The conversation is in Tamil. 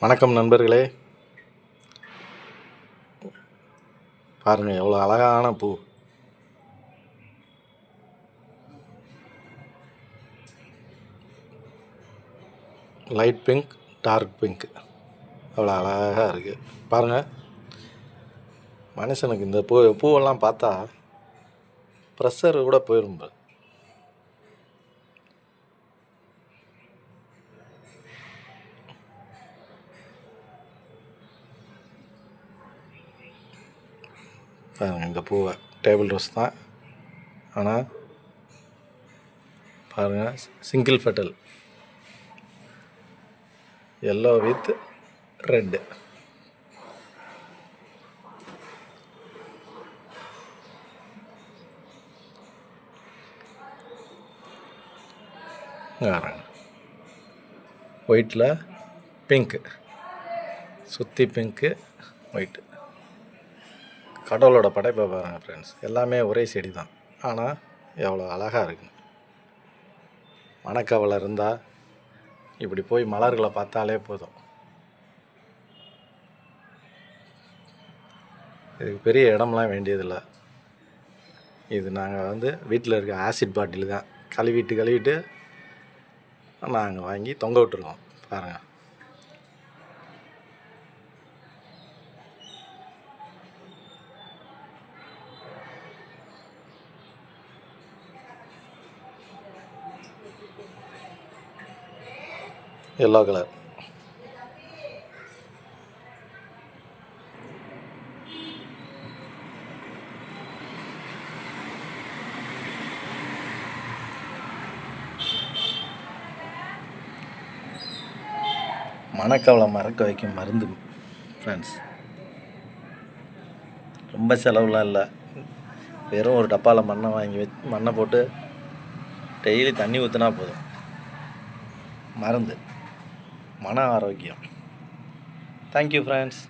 வணக்கம் நண்பர்களே, பாருங்கள் எவ்வளோ அழகான பூ. லைட் பிங்க், டார்க் பிங்க், அவ்வளோ அழகாக இருக்குது. பாருங்கள், மனுஷனுக்கு இந்த பூவெல்லாம் பார்த்தா ப்ரெஷர் கூட போயிடும். பாருங்கள், இந்த பூவை டேபிள் ரோஸ் தான், ஆனால் பாருங்கள் single petal, yellow with red. ஒயிட்டில் பிங்க்கு, சுற்றி பிங்க்கு ஒயிட்டு. கடவுளோட படைப்பை பாருங்கள் ஃப்ரெண்ட்ஸ், எல்லாமே ஒரே செடி தான், ஆனால் எவ்வளோ அழகாக இருக்குங்க. மனக்கவலை இருந்தால் இப்படி போய் மலர்களை பார்த்தாலே போதும். இதுக்கு பெரிய இடம்லாம் வேண்டியதில்லை. இது நாங்கள் வீட்டில் இருக்க ஆசிட் பாட்டில் தான் கழுவிட்டு நாங்கள் வாங்கி தொங்க விட்டுருக்கோம். பாருங்கள், எல்லோ கலர். மனக்கவலை மறக்க வைக்கும் மருந்து ஃப்ரெண்ட்ஸ். ரொம்ப செலவுலாம் இல்லை. வெறும் ஒரு டப்பாவில் மண்ணை போட்டு டெய்லி தண்ணி ஊற்றினா போதும். மருந்து, மன ஆரோக்கியம். Thank you friends.